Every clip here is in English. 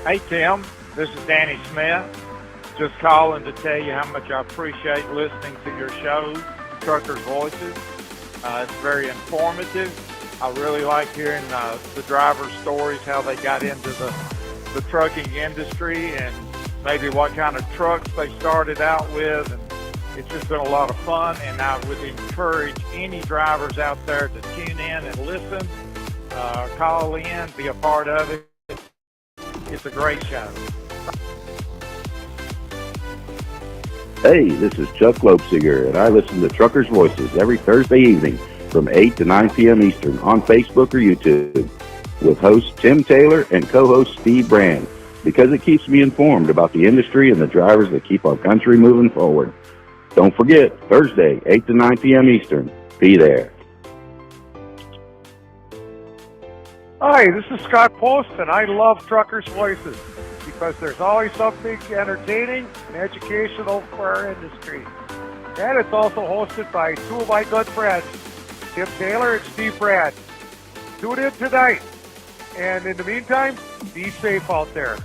Hey, Tim, this is Danny Smith. Just calling to tell you how much I appreciate listening to your shows, Truckers' Voices. It's very informative. I really like hearing the drivers' stories, how they got into the trucking industry, and maybe what kind of trucks they started out with. And it's just been a lot of fun, and I would encourage any drivers out there to tune in and listen, call in, be a part of it. It's a great show. Hey, this is Chuck Lopesiger, and I listen to Truckers' Voices every Thursday evening from 8 to 9 p.m. Eastern on Facebook or YouTube with host Tim Taylor and co-host Steve Brand, because it keeps me informed about the industry and the drivers that keep our country moving forward. Don't forget, Thursday, 8 to 9 p.m. Eastern. Be there. Hi, this is Scott Post, and I love Truckers' Voices because there's always something entertaining and educational for our industry. And it's also hosted by two of my good friends, Tim Taylor and Steve Brad. Tune in tonight. And in the meantime, be safe out there.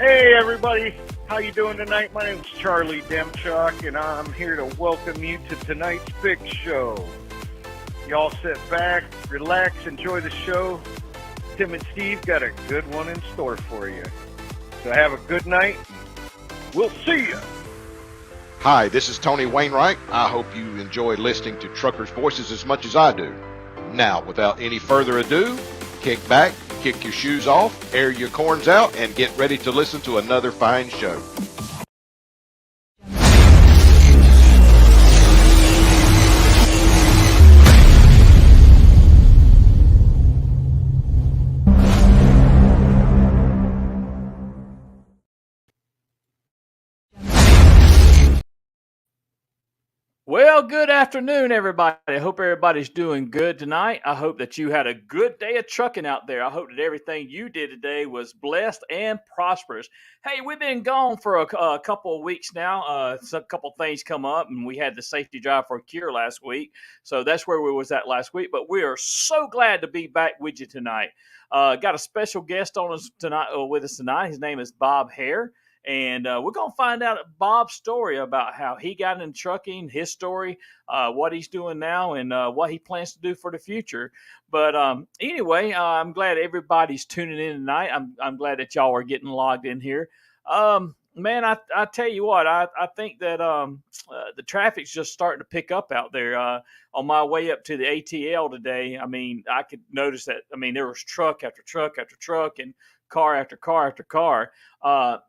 Hey everybody, how you doing tonight? My name's Charlie Demchuk, and I'm here to welcome you to tonight's big show. Y'all sit back, relax, enjoy the show. Tim and Steve got a good one in store for you. So have a good night. We'll see you. Hi, this is Tony Wainwright. I hope you enjoy listening to Truckers' Voices as much as I do. Now, without any further ado, kick back, kick your shoes off, air your corns out, and get ready to listen to another fine show. Well, good afternoon, everybody. I hope everybody's doing good tonight. I hope that you had a good day of trucking out there. I hope that everything you did today was blessed and prosperous. Hey, we've been gone for a couple of weeks now. A couple things come up, and we had the safety drive for a cure last week. So that's where we was at last week. But we are so glad to be back with you tonight. Got a special guest on us tonight with us tonight. His name is Bob Hare. And we're going to find out Bob's story about how he got in trucking, his story, what he's doing now, and what he plans to do for the future. But anyway, I'm glad everybody's tuning in tonight. I'm glad that y'all are getting logged in here. Man, I tell you what, I think that the traffic's just starting to pick up out there. On my way up to the ATL today, I mean, I could notice that, I mean, there was truck after truck after truck and car after car after car.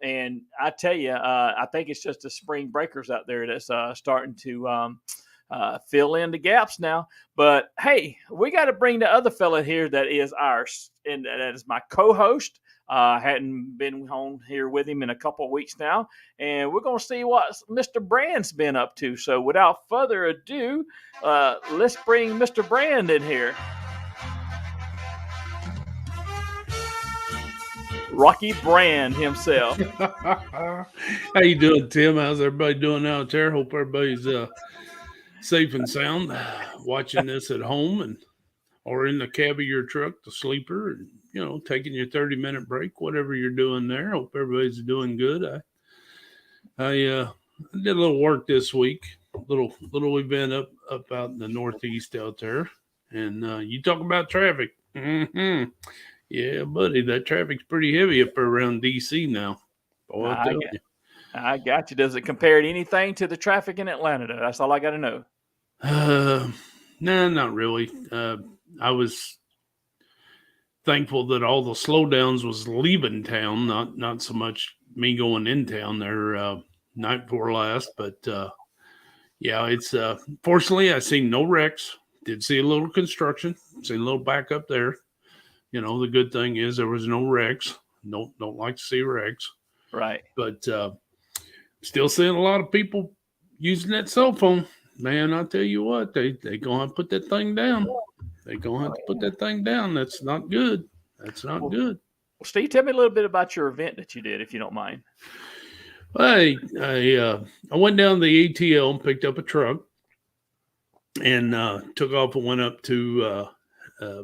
And I tell you, I think it's just the spring breakers out there that's starting to fill in the gaps now. But hey, we got to bring the other fella here that is and that is my co-host. Hadn't been on here with him in a couple of weeks now, and we're going to see what Mr. Brand's been up to. So without further ado, let's bring Mr. Brand in here. Rocky Brand himself. How you doing, Tim? How's everybody doing out there? Hope everybody's safe and sound, watching this at home and or in the cab of your truck, the sleeper, and taking your 30-minute break, whatever you're doing there. Hope everybody's doing good. I did a little work this week, little event up out in the Northeast out there, and you talk about traffic. Mm-hmm. Yeah, buddy, that traffic's pretty heavy up around D.C. now. Boy, I tell you. I got you. Does it compare to anything to the traffic in Atlanta? That's all I got to know. No, not really. I was thankful that all the slowdowns was leaving town, not so much me going in town there night before last. But yeah, it's fortunately I seen no wrecks. Did see a little construction, seen a little backup there. The good thing is there was no wrecks. Don't like to see wrecks. Right. But still seeing a lot of people using that cell phone. Man, I tell you what, they going to put that thing down. They're going to have to put that thing down. That's not good. That's not good. Well, Steve, tell me a little bit about your event that you did, if you don't mind. I went down to the ATL and picked up a truck and took off and went up to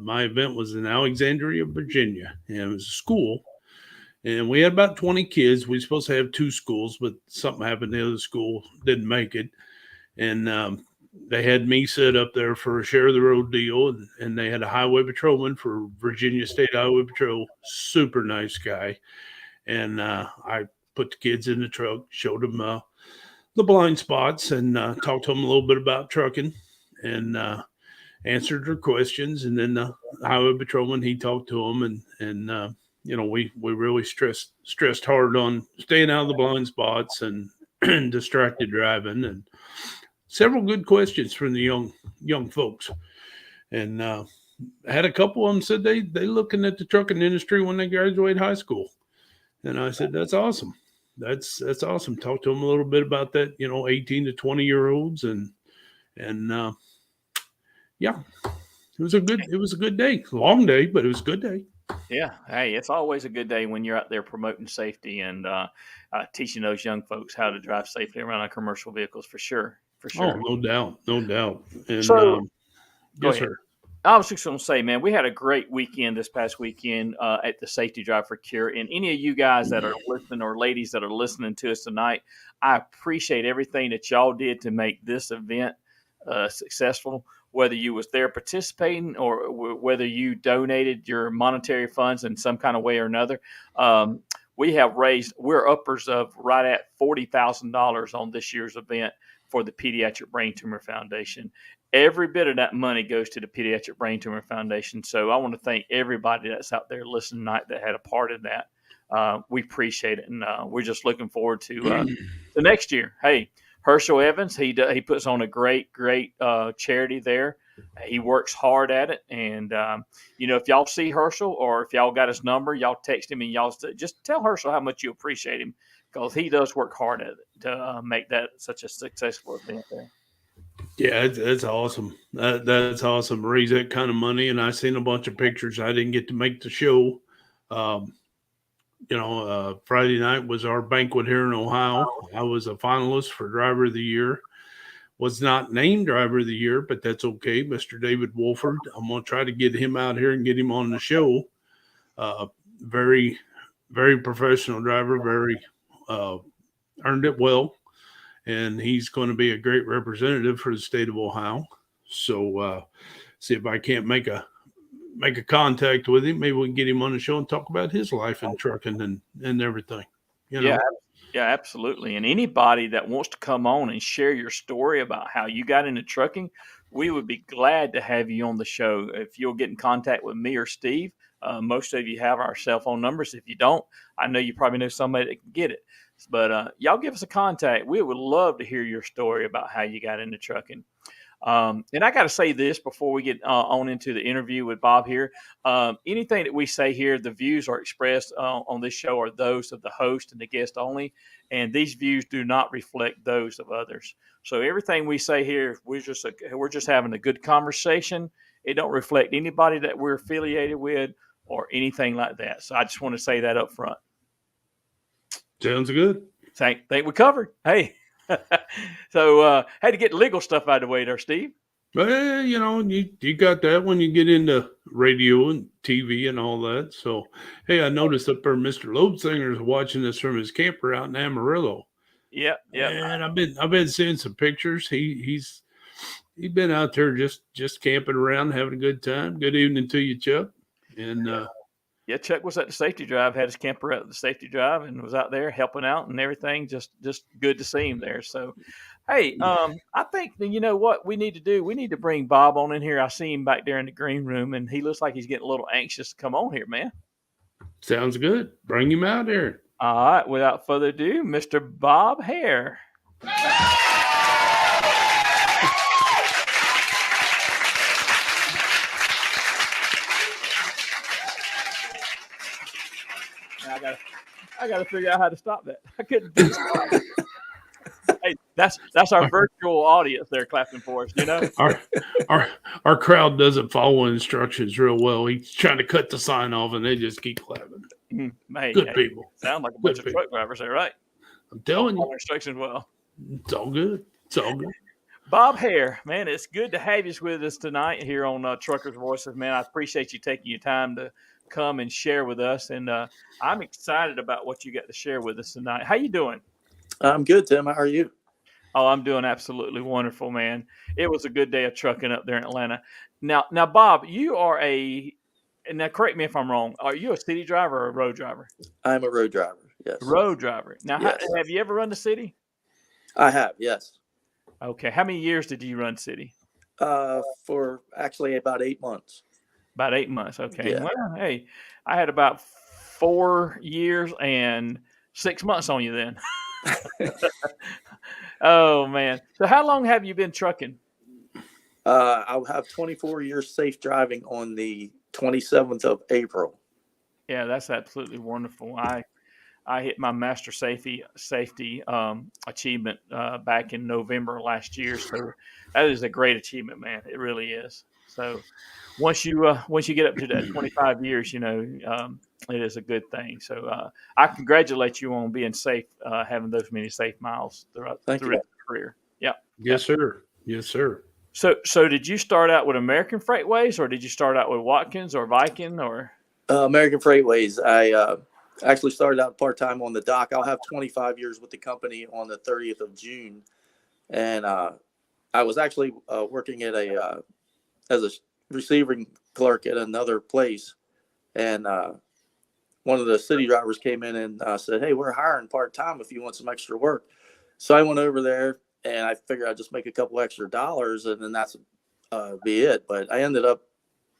my event was in Alexandria, Virginia, and it was a school. And we had about 20 kids. We were supposed to have two schools, but something happened. The other school didn't make it. And they had me set up there for a share of the road deal. And they had a highway patrolman for Virginia State Highway Patrol. Super nice guy. And I put the kids in the truck, showed them the blind spots, and talked to them a little bit about trucking and answered their questions. And then the highway patrolman, he talked to them and we really stressed hard on staying out of the blind spots and distracted driving, and several good questions from the young folks. And had a couple of them said they looking at the trucking industry when they graduate high school. And I said, that's awesome. That's awesome. Talk to them a little bit about that, 18 to 20-year-olds and yeah, it was a good day. Long day, but it was a good day. Yeah. Hey, it's always a good day when you're out there promoting safety and teaching those young folks how to drive safely around our commercial vehicles for sure. For sure. Oh, no doubt. And so, yes, sir. I was just going to say, man, we had a great weekend this past weekend at the Safety Drive for Cure. And any of you guys that are listening or ladies that are listening to us tonight, I appreciate everything that y'all did to make this event successful. Whether you was there participating or whether you donated your monetary funds in some kind of way or another, we're uppers of right at $40,000 on this year's event for the Pediatric Brain Tumor Foundation. Every bit of that money goes to the Pediatric Brain Tumor Foundation. So I want to thank everybody that's out there listening tonight that had a part of that. We appreciate it, and we're just looking forward to the next year. Hey, Herschel Evans, he puts on a great charity there. He works hard at it, and if y'all see Herschel or if y'all got his number, y'all text him and y'all just tell Herschel how much you appreciate him, because he does work hard at it to make that such a successful event there. Yeah, that's awesome. That's awesome. Raise that kind of money, and I seen a bunch of pictures. I didn't get to make the show. Friday night was our banquet here in Ohio. I was a finalist for Driver of the Year. Was not named Driver of the Year, but that's okay. Mr. David Wolford, I'm going to try to get him out here and get him on the show. Very, very professional driver, very earned it well. And he's going to be a great representative for the state of Ohio. So see if I can't make a contact with him. Maybe we can get him on the show and talk about his life in trucking and everything. Yeah, absolutely. And anybody that wants to come on and share your story about how you got into trucking, we would be glad to have you on the show. If you'll get in contact with me or Steve, most of you have our cell phone numbers. If you don't, I know you probably know somebody that can get it. But y'all give us a contact. We would love to hear your story about how you got into trucking. And I got to say this before we get on into the interview with Bob here. Anything that we say here, the views are expressed on this show are those of the host and the guest only. And these views do not reflect those of others. So everything we say here, we're just having a good conversation. It don't reflect anybody that we're affiliated with or anything like that. So I just want to say that up front. Sounds good. Think we covered. Hey. So had to get legal stuff out of the way there, Steve. Well, you got that when you get into radio and TV and all that. So, hey, I noticed up there Mr. Loebsinger is watching this from his camper out in Amarillo. Yeah. And I've been seeing some pictures. He's been out there just camping around, having a good time. Good evening to you, Chuck. And yeah, Chuck was at the Safety Drive, had his camper at the Safety Drive, and was out there helping out and everything. Just good to see him there. So, hey, I think you know what we need to do. We need to bring Bob on in here. I see him back there in the green room, and he looks like he's getting a little anxious to come on here, man. Sounds good. Bring him out here. All right. Without further ado, Mr. Bob Hare. I got to figure out how to stop that. I couldn't do it. Hey, that's our virtual audience there clapping for us, Our crowd doesn't follow instructions real well. He's trying to cut the sign off and they just keep clapping. Hey, Good people. Sound like a bunch of truck drivers there, right? I'm telling you, instructions well. it's all good. It's all good. Bob Hare, man, it's good to have you with us tonight here on Truckers Voices. Man, I appreciate you taking your time to come and share with us, and I'm excited about what you got to share with us tonight. How you doing? I'm good, Tim. How are you? Oh, I'm doing absolutely wonderful, man. It was a good day of trucking up there in Atlanta. Now, Bob, you are and now correct me if I'm wrong. Are you a city driver or a road driver? I'm a road driver. Yes. Road driver. Now, Yes. have you ever run the city? I have. Yes. Okay. How many years did you run city? For actually about 8 months. About 8 months. Okay. Yeah. Well, hey, I had about 4 years and 6 months on you then. Oh man. So how long have you been trucking? I'll have 24 years safe driving on the 27th of April. Yeah, that's absolutely wonderful. I hit my master safety achievement back in November last year. So that is a great achievement, man. It really is. So once you get up to that 25 years, it is a good thing. So I congratulate you on being safe, having those many safe miles throughout your career. Yeah. Yes, sir. Yes, sir. So did you start out with American Freightways, or did you start out with Watkins or Viking or American Freightways? I actually started out part-time on the dock. I'll have 25 years with the company on the 30th of June. And I was actually working at as a receiving clerk at another place. And one of the city drivers came in and said, "Hey, we're hiring part-time if you want some extra work." So I went over there and I figured I'd just make a couple extra dollars and then that's be it. But I ended up,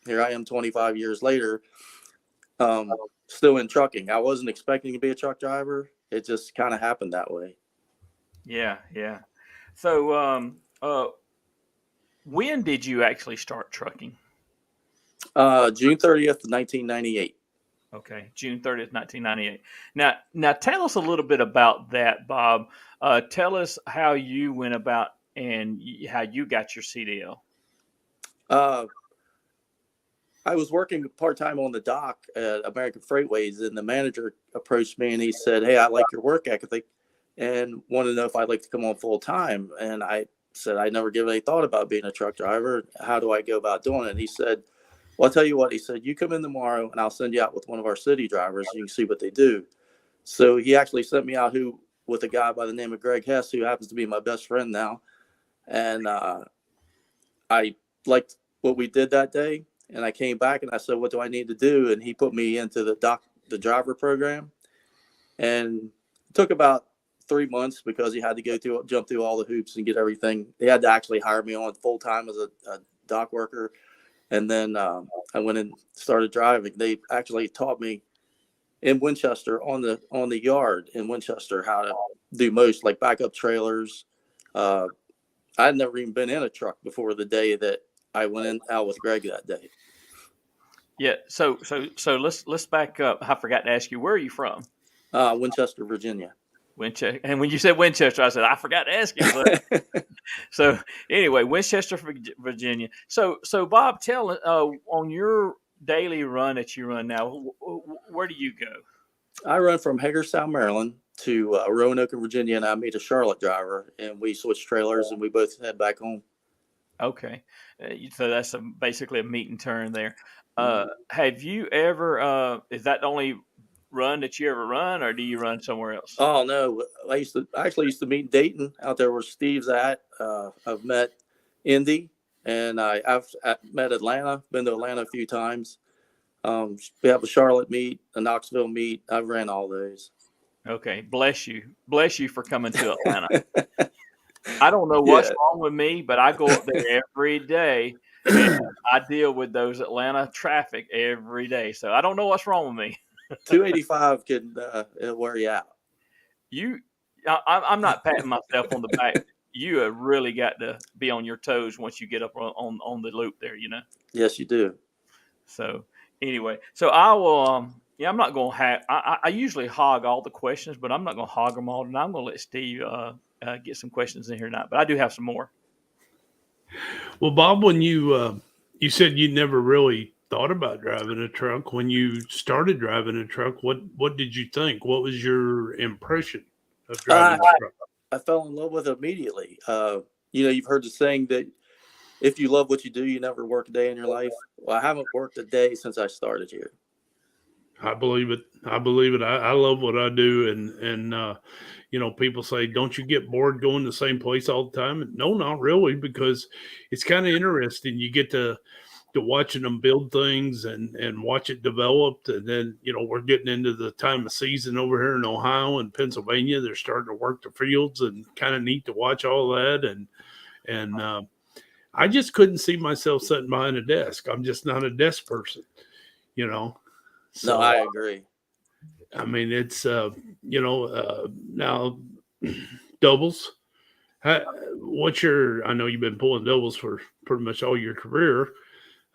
here I am 25 years later, still in trucking. I wasn't expecting to be a truck driver. It just kind of happened that way. Yeah. So when did you actually start trucking? June 30th, 1998. Okay, June 30th, 1998. Now tell us a little bit about that, Bob. Tell us how you went about and how you got your CDL. I was working part-time on the dock at American Freightways, and the manager approached me and he said, "Hey, I like your work ethic and want to know if I'd like to come on full-time." And I said, "I never give any thought about being a truck driver. How do I go about doing it?" And he said, "Well, I'll tell you what," he said, "you come in tomorrow and I'll send you out with one of our city drivers. You can see what they do." So he actually sent me out with a guy by the name of Greg Hess, who happens to be my best friend now. And I liked what we did that day. And I came back and I said, "What do I need to do?" And he put me into the driver program. And it took about 3 months because he had to jump through all the hoops and get everything. They had to actually hire me on full time as a dock worker. And then I went and started driving. They actually taught me in Winchester on the yard in Winchester how to do most, like backup trailers. I'd never even been in a truck before the day that I went out with Greg that day. Yeah. So let's back up. I forgot to ask you, where are you from? Winchester, Virginia. Winchester. And when you said Winchester, I said, I forgot to ask you. But so anyway, Winchester, Virginia. So Bob, tell on your daily run that you run now, where do you go? I run from Hagerstown, Maryland to Roanoke, Virginia, and I meet a Charlotte driver, and we switch trailers, and we both head back home. Okay. So that's basically a meet and turn there. Have you ever, is that the only run that you ever run, or do you run somewhere else? Oh, no. I actually used to meet in Dayton out there where Steve's at. I've met Indy, and I've met Atlanta, been to Atlanta a few times. We have a Charlotte meet, a Knoxville meet. I've ran all those. Okay. Bless you for coming to Atlanta. I don't know what's wrong with me, but I go up there every day and I deal with those Atlanta traffic every day. So I don't know what's wrong with me. 285 can wear you out. I'm not patting myself on the back. You have really got to be on your toes once you get up on the loop there, Yes, you do. So anyway, so I will, I'm not going to I usually hog all the questions, but I'm not going to hog them all. And I'm going to let Steve get some questions in here tonight, but I do have some more. Well, Bob, when you said you never really thought about driving a truck, when you started driving a truck, what did you think? What was your impression? of driving the truck? I fell in love with it immediately. You've heard the saying that if you love what you do, you never work a day in your life. Well, I haven't worked a day since I started here. I believe it. I believe it. I love what I do. And people say, don't you get bored going to the same place all the time? And no, not really, because it's kind of interesting. You get to watching them build things and watch it develop. And then, we're getting into the time of season over here in Ohio and Pennsylvania. They're starting to work the fields, and kind of neat to watch all that. And I just couldn't see myself sitting behind a desk. I'm just not a desk person, So, No, I agree. I mean, it's, now doubles. I know you've been pulling doubles for pretty much all your career.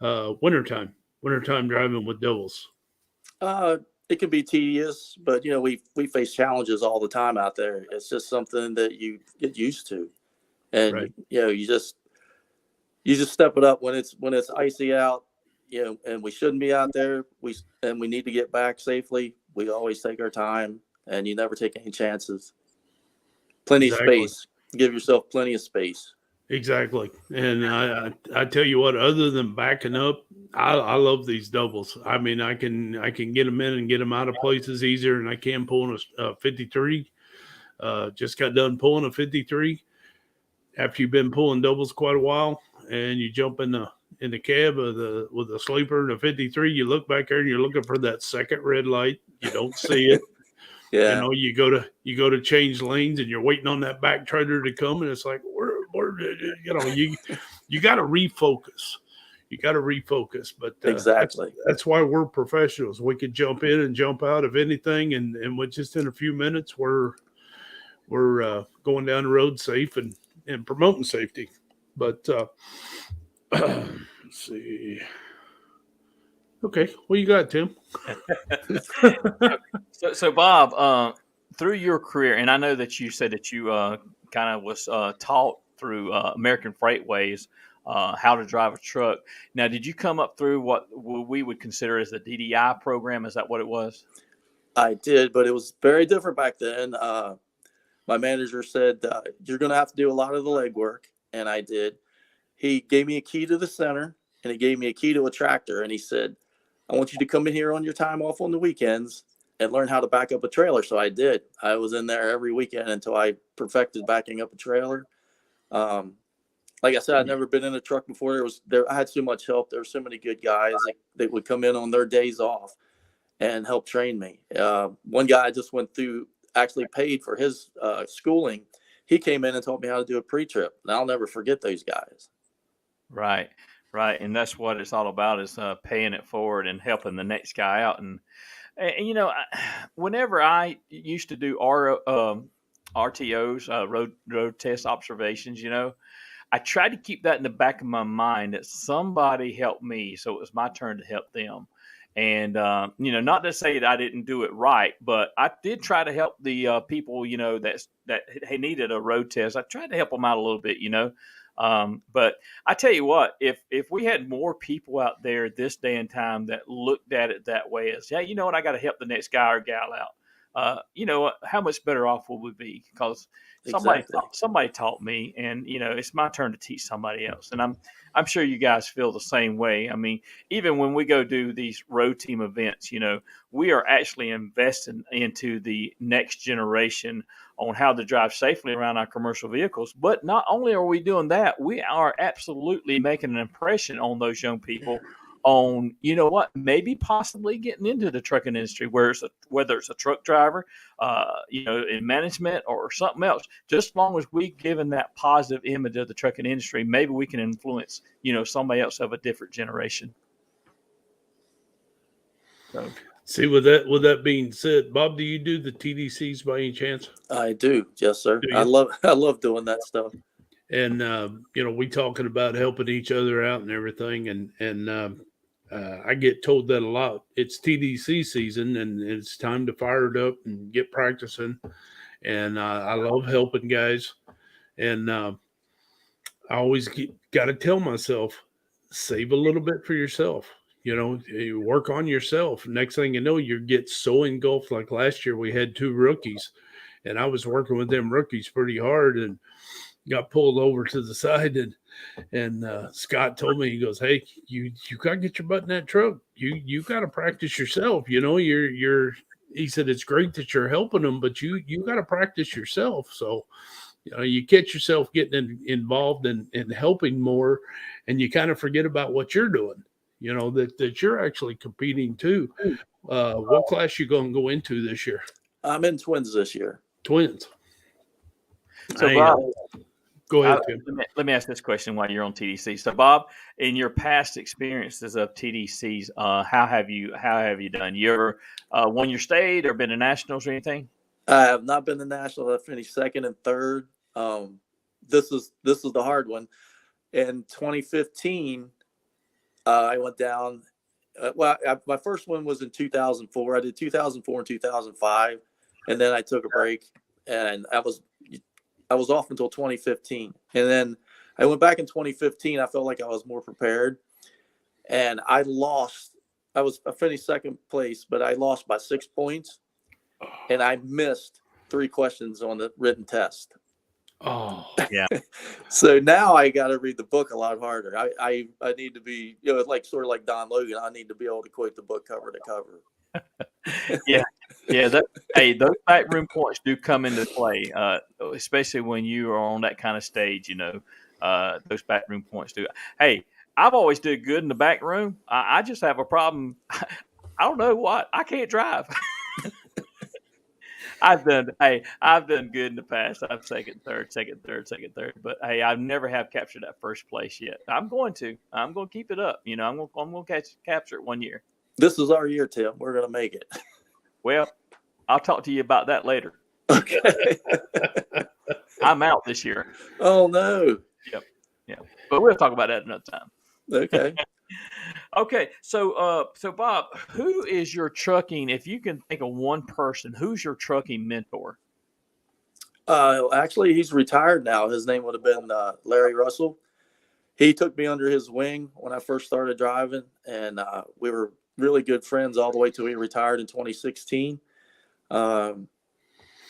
Wintertime driving with doubles. It can be tedious, but we face challenges all the time out there. It's just something that you get used to, and Right. you just step it up when it's icy out. And we shouldn't be out there. We need to get back safely. We always take our time, and you never take any chances. Plenty of space. Give yourself plenty of space. Exactly. And I tell you what, other than backing up, I love these doubles. I mean, I can get them in and get them out of places easier than I can pulling a 53. Just got done pulling a 53. After you've been pulling doubles quite a while, and you jump in the cab with the sleeper and the 53, you look back there and you're looking for that second red light. You don't see it. Yeah. You go to change lanes and you're waiting on that back trailer to come, and it's like, where you got to refocus. You got to refocus. But exactly. That's why we're professionals. We could jump in and jump out of anything, and with just in a few minutes, we're going down the road safe and promoting safety. But let's see. Okay, what you got, Tim? So Bob, through your career, and I know that you said that you kind of was taught through American Freightways how to drive a truck. Now, did you come up through what we would consider as the DDI program? Is that what it was? I did, but it was very different back then. My manager said, you're going to have to do a lot of the legwork, and I did. He gave me a key to the center, and he gave me a key to a tractor, and he said, I want you to come in here on your time off on the weekends and learn how to back up a trailer. So I did. I was in there every weekend until I perfected backing up a trailer. Like I said, I'd never been in a truck before. I had so much help. There were so many good guys that would come in on their days off and help train me. One guy I just went through, actually paid for his schooling. He came in and taught me how to do a pre-trip, and I'll never forget those guys. Right. And that's what it's all about, is paying it forward and helping the next guy out. And whenever I used to do RTOs, road test observations, I tried to keep that in the back of my mind, that somebody helped me, so it was my turn to help them. And, not to say that I didn't do it right, but I did try to help the people, that needed a road test. I tried to help them out a little bit, but I tell you what, if we had more people out there this day and time that looked at it that way, as, I got to help the next guy or gal out, how much better off will we be? Because somebody taught me, and it's my turn to teach somebody else. And I'm sure you guys feel the same way. I mean, even when we go do these road team events, we are actually investing into the next generation on how to drive safely around our commercial vehicles. But not only are we doing that, we are absolutely making an impression on those young people on, maybe possibly getting into the trucking industry, whether it's a truck driver, in management or something else. Just as long as we given that positive image of the trucking industry, maybe we can influence, somebody else of a different generation. So. See, with that being said, Bob, do you do the TDCs by any chance? I do, yes, sir. I love doing that stuff. And we talking about helping each other out and everything, and I get told that a lot. It's TDC season, and it's time to fire it up and get practicing. And I love helping guys, and I always got to tell myself, save a little bit for yourself. You work on yourself. Next thing you know, you get so engulfed. Like last year, we had 2 rookies, and I was working with them rookies pretty hard, and got pulled over to the side, and Scott told me, he goes, "Hey, you got to get your butt in that truck. You got to practice yourself. You know, you're." He said, "It's great that you're helping them, but you got to practice yourself." So, you know, you catch yourself getting involved in helping more, and you kind of forget about what you're doing. You know, that you're actually competing too. What class you going to go into this year? I'm in twins this year. Twins. So, Bob, go ahead, Tim. Let me ask this question while you're on TDC. So, Bob, in your past experiences of TDCs, how have you done? You ever won your state or been to nationals or anything? I have not been to nationals. I finished second and third. This is the hard one. In 2015, I went down. My first one was in 2004. I did 2004 and 2005, and then I took a break, and I was off until 2015. And then I went back in 2015. I felt like I was more prepared, and I lost. I finished second place, but I lost by 6 points, and I missed 3 questions on the written test. Oh, yeah. So now I got to read the book a lot harder. I need to be, you know, like sort of like Don Logan. I need to be able to quote the book cover to cover. Yeah. Hey, those backroom points do come into play, especially when you are on that kind of stage. You know, those backroom points do. Hey, I've always did good in the back room. I just have a problem. I don't know what. I can't drive. I've done good in the past. I'm second, third. But hey, I never have captured that first place yet. I'm going to keep it up. You know, I'm going to capture it one year. This is our year, Tim. We're going to make it. Well, I'll talk to you about that later. Okay. I'm out this year. Oh no. Yep. But we'll talk about that another time. Okay. Okay. So Bob, who is your trucking? If you can think of one person, who's your trucking mentor? Actually, he's retired now. His name would have been Larry Russell. He took me under his wing when I first started driving, and we were really good friends all the way till he retired in 2016.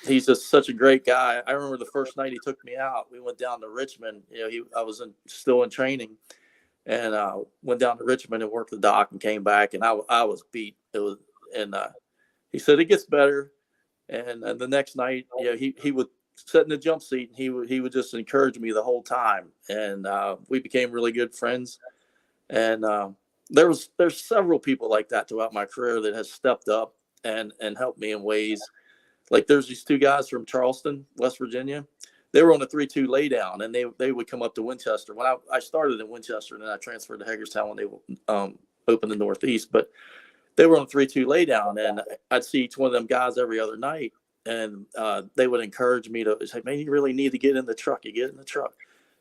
He's just such a great guy. I remember the first night he took me out. We went down to Richmond. You know, I was still in training, and went down to Richmond and worked the dock and came back, and I was beat. He said it gets better. And the next night, you know, he would sit in the jump seat, and he would just encourage me the whole time, and we became really good friends. And there's several people like that throughout my career that has stepped up and helped me in ways. Like there's these 2 guys from Charleston, West Virginia. They were on a 3-2 laydown, and they would come up to Winchester. When I started in Winchester, and then I transferred to Hagerstown when they opened the Northeast. But they were on a 3-2 laydown, and I'd see each one of them guys every other night, and they would encourage me to say, "Man, you really need to get in the truck. You get in the truck."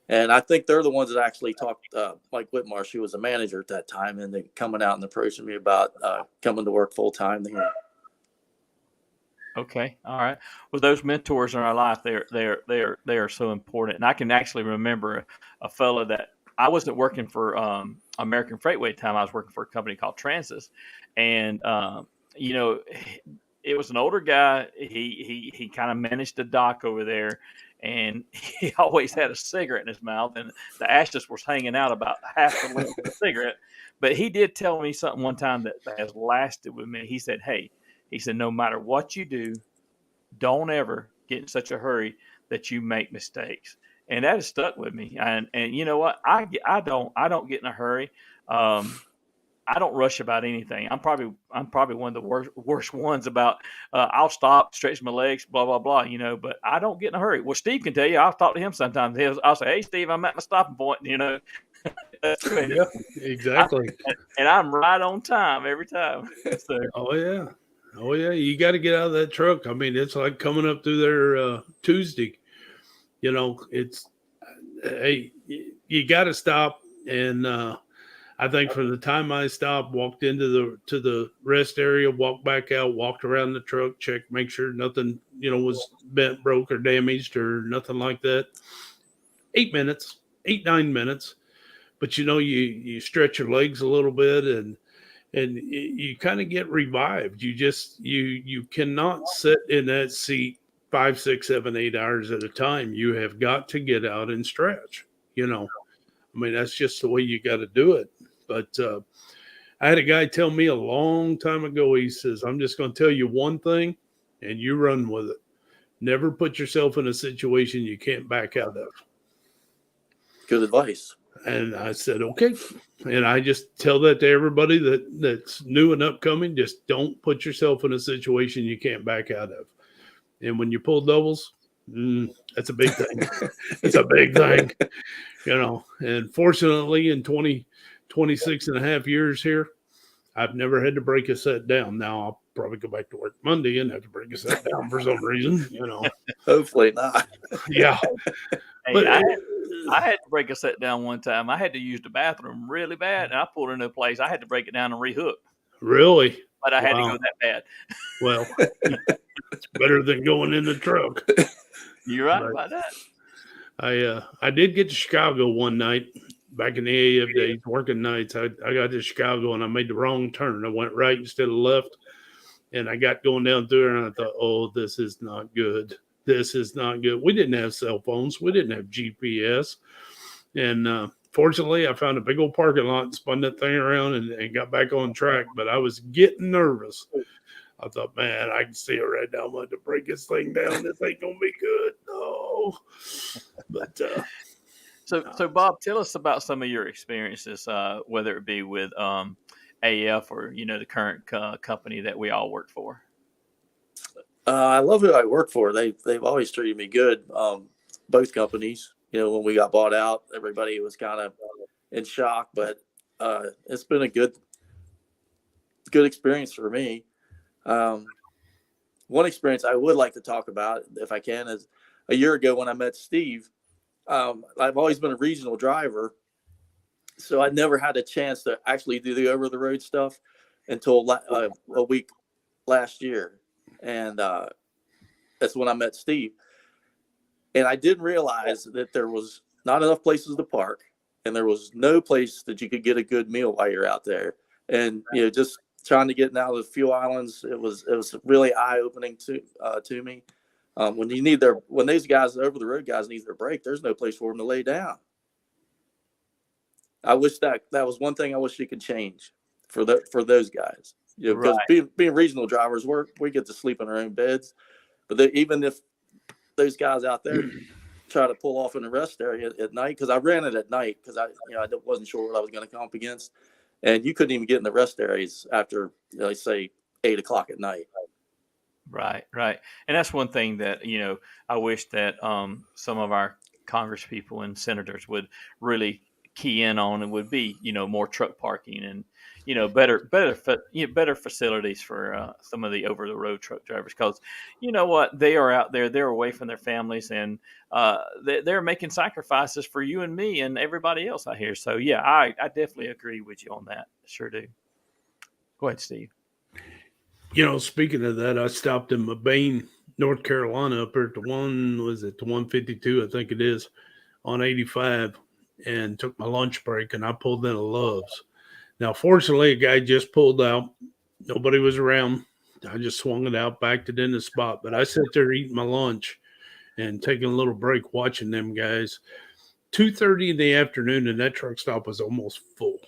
And I think they're the ones that actually talked Mike Whitmarsh, who was a manager at that time, and they coming out and approaching me about coming to work full time there. Okay. All right. Well, those mentors in our life, they are so important. And I can actually remember a fellow that I wasn't working for American Freightway time. I was working for a company called Transys, and you know, it was an older guy. He kind of managed the dock over there, and he always had a cigarette in his mouth, and the ashes was hanging out about half the length of the cigarette. But he did tell me something one time that has lasted with me. He said, "Hey," he said, "no matter what you do, don't ever get in such a hurry that you make mistakes." And that has stuck with me. And you know what? I don't get in a hurry. I don't rush about anything. I'm probably one of the worst ones about. I'll stop, stretch my legs, blah blah blah. You know, but I don't get in a hurry. Well, Steve can tell you. I'll talk to him sometimes. I'll say, "Hey, Steve, I'm at my stopping point." You know. Yeah, exactly. And I'm right on time every time. So. Oh yeah. You got to get out of that truck. I mean, it's like coming up through there Tuesday. You know, it's hey, you got to stop. And I think from the time I stopped, walked into the rest area, walked back out, walked around the truck, checked, make sure nothing was bent, broke, or damaged, or nothing like that. 8 minutes, 9 minutes. But you stretch your legs a little bit, and you kind of get revived. You cannot sit in that seat 5, 6, 7, 8 hours at a time, you have got to get out and stretch. I mean, that's just the way you got to do it. But I had a guy tell me a long time ago, he says, I'm just going to tell you one thing and you run with it. Never put yourself in a situation you can't back out of. Good advice. And I said, okay. And I just tell that to everybody that's new and upcoming. Just don't put yourself in a situation you can't back out of. And when you pull doubles, that's a big thing. It's a big thing, And fortunately, in 26 and a half years here, I've never had to break a set down. Now I'll probably go back to work Monday and have to break a set down for some reason, Hopefully not. Yeah. Hey, But I had to break a set down one time. I had to use the bathroom really bad, and I pulled into a place. I had to break it down and rehook. Really? But I had to go that bad. Well, it's better than going in the truck. You're right about that. I did get to Chicago one night back in the AF days, working nights. I got to Chicago and I made the wrong turn. I went right instead of left, and I got going down through there, and I thought, oh, this is not good. This is not good. We didn't have cell phones. We didn't have GPS. And fortunately, I found a big old parking lot and spun that thing around and got back on track. But I was getting nervous. I thought, man, I can see it right now. I'm going to break this thing down. This ain't going to be good. No. But so Bob, tell us about some of your experiences, whether it be with AF or, the current company that we all work for. I love who I work for. They've always treated me good. Both companies, when we got bought out, everybody was kind of in shock, but it's been a good experience for me. One experience I would like to talk about, if I can, is a year ago when I met Steve. I've always been a regional driver, so I never had a chance to actually do the over-the-road stuff until a week last year. And that's when I met Steve. And I didn't realize that there was not enough places to park, and there was no place that you could get a good meal while you're out there. And, just trying to get out of the fuel islands, it was really eye-opening to me. When these guys, over-the-road guys, need their break, there's no place for them to lay down. I wish that was one thing I wish you could change for those guys. Because being regional drivers, we get to sleep in our own beds. But even if those guys out there try to pull off in the rest area at night, because I ran it at night because I wasn't sure what I was going to come up against, and you couldn't even get in the rest areas after, say, 8 o'clock at night. Right. And that's one thing that, I wish that some of our Congress people and senators would really key in on, and would be, more truck parking and, better facilities for some of the over the road truck drivers, because you know what, they are out there, they're away from their families, and they're making sacrifices for you and me and everybody else out here. So yeah, I definitely agree with you on that. Sure do. Go ahead, Steve. Speaking of that, I stopped in Mabane, North Carolina, up there at the 152, I think it is, on 85, and took my lunch break, and I pulled in a Love's. Now, fortunately, a guy just pulled out. Nobody was around. I just swung it out, backed it in the spot. But I sat there eating my lunch and taking a little break, watching them guys. 2:30 in the afternoon, and that truck stop was almost full.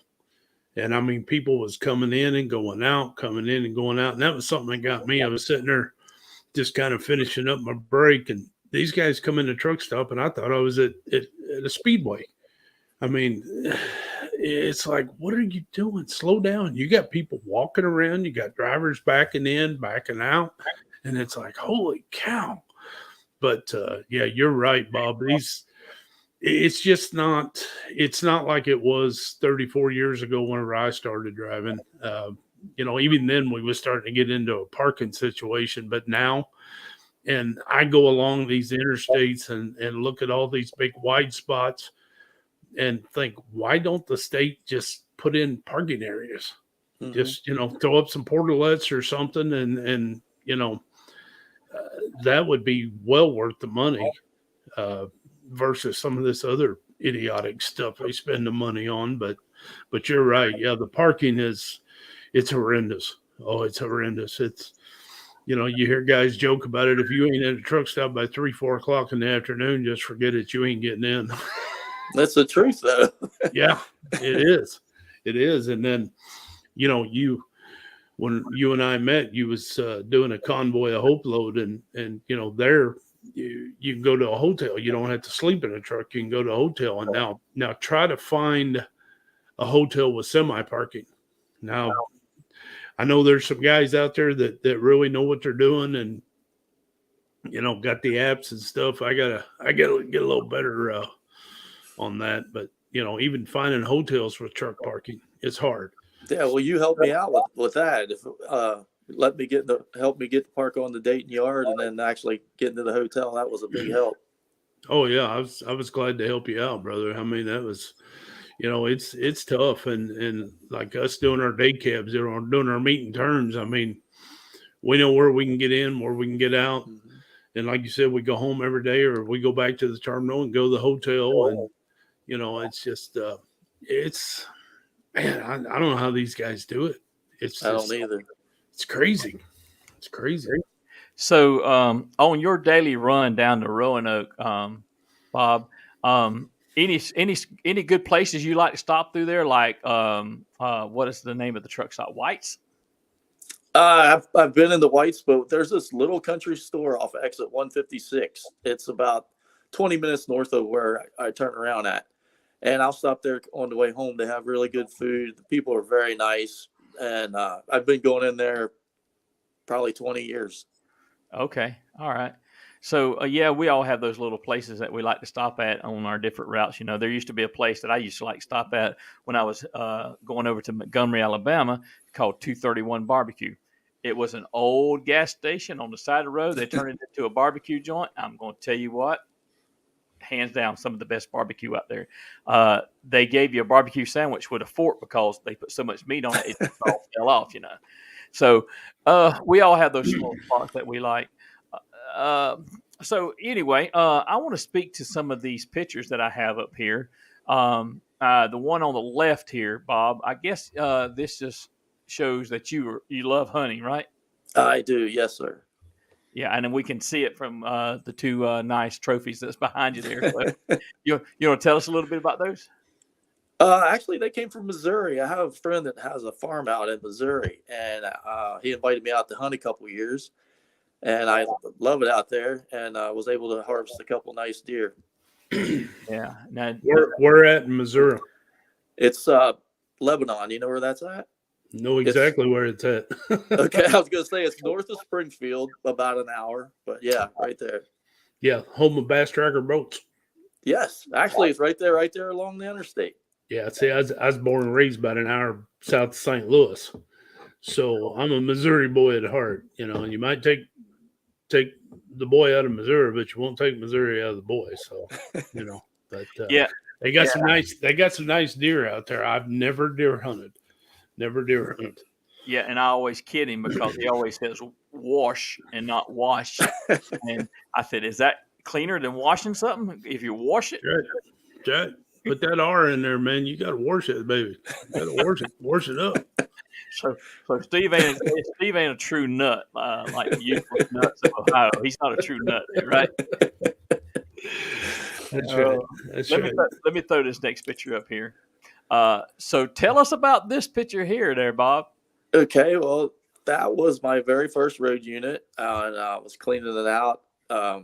And, I mean, people was coming in and going out, coming in and going out. And that was something that got me. I was sitting there just kind of finishing up my break, and these guys come in the truck stop, and I thought I was at a speedway. I mean, it's like, what are you doing? Slow down. You got people walking around. You got drivers backing in, backing out. And it's like, holy cow. But, yeah, you're right, Bob. It's not like it was 34 years ago whenever I started driving. Even then we was starting to get into a parking situation. But now, and I go along these interstates and look at all these big wide spots and think, why don't the state just put in parking areas? Mm-hmm. Just, throw up some portalettes or something, and that would be well worth the money versus some of this other idiotic stuff they spend the money on. But you're right. Yeah, the parking it's horrendous. Oh, it's horrendous. You know, you hear guys joke about it. If you ain't at a truck stop by 3, 4 o'clock in the afternoon, just forget it. You ain't getting in. That's the truth, though. Yeah, it is. It is. And then, you know, when you and I met, you was doing a convoy of hope load, and you know, there you can go to a hotel. You don't have to sleep in a truck. You can go to a hotel. And now try to find a hotel with semi parking. Now, I know there's some guys out there that really know what they're doing, and you know, got the apps and stuff. I gotta get a little better on that. But you know, even finding hotels with truck parking, it's hard. Yeah, well, you helped me out with that. If help me get the park on the Dayton yard, and then actually get into the hotel, that was a big help. Oh yeah, I was glad to help you out, brother. I mean, that was, you know, it's tough, and like us doing our day cabs, doing our meeting turns. I mean, we know where we can get in, where we can get out, and like you said, we go home every day, or we go back to the terminal and go to the hotel, and you know, it's just it's. Man, I don't know how these guys do it. It's I don't either. It's crazy. It's crazy. So, on your daily run down to Roanoke, Bob, any good places you like to stop through there? Like, what is the name of the truck stop? White's. I've been in the White's, but there's this little country store off of exit 156. It's about 20 minutes north of where I turn around at. And I'll stop there on the way home. They have really good food. The people are very nice. And I've been going in there probably 20 years. Okay. All right. So, yeah, we all have those little places that we like to stop at on our different routes. You know, there used to be a place that I used to like to stop at when I was going over to Montgomery, Alabama, called 231 Barbecue. It was an old gas station on the side of the road. They turned it into a barbecue joint. I'm going to tell you what. Hands down, some of the best barbecue out there. They gave you a barbecue sandwich with a fork because they put so much meat on it, it all fell off, you know. So we all have those small spots that we like. So anyway, I want to speak to some of these pictures that I have up here. The one on the left here, Bob, I guess this just shows that you love hunting, right? I do, yes, sir. Yeah, and then we can see it from the two nice trophies that's behind you there. So, you want to tell us a little bit about those? Actually, they came from Missouri. I have a friend that has a farm out in Missouri, and he invited me out to hunt a couple of years, and I love it out there, and I was able to harvest a couple nice deer. Yeah. Now, Where at in Missouri? It's Lebanon. You know where that's at? Know exactly where it's at. Okay, I was going to say it's north of Springfield, about an hour, but yeah, right there. Yeah, home of Bass Tracker boats. Yes, actually, it's right there along the interstate. Yeah, see, I was born and raised about an hour south of St. Louis, so I'm a Missouri boy at heart. You know, and you might take the boy out of Missouri, but you won't take Missouri out of the boy. So, you know, but yeah, they got some nice deer out there. I've never deer hunted. Yeah, and I always kid him because he always says wash and not wash. And I said, is that cleaner than washing something? If you wash it? Jack, put that R in there, man. You got to wash it, baby. You got to wash it up. So Steve ain't a true nut like the useless nuts of Ohio. He's not a true nut, right? That's right. Let me throw this next picture up here. So tell us about this picture here there, Bob. Okay, well, that was my very first road unit, and I was cleaning it out. I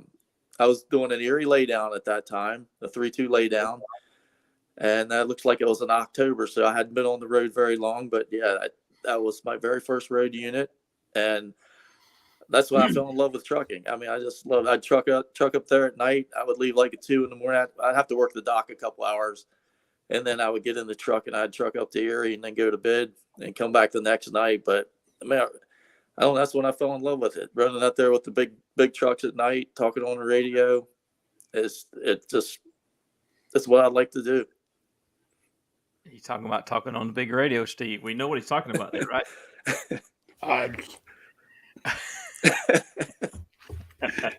was doing an Erie laydown at that time, the 3-2 laydown, and that looks like it was in October, so I hadn't been on the road very long, but yeah, that was my very first road unit, and that's when I fell in love with trucking. I mean, I just loved it. I'd truck up there at night. I would leave like at 2 in the morning. I'd have to work the dock a couple hours. And then I would get in the truck and I'd truck up to Erie and then go to bed and come back the next night. But I mean, I don't know, that's when I fell in love with it. Running out there with the big trucks at night, talking on the radio. It's what I'd like to do. He's talking about talking on the big radio, Steve. We know what he's talking about there, right?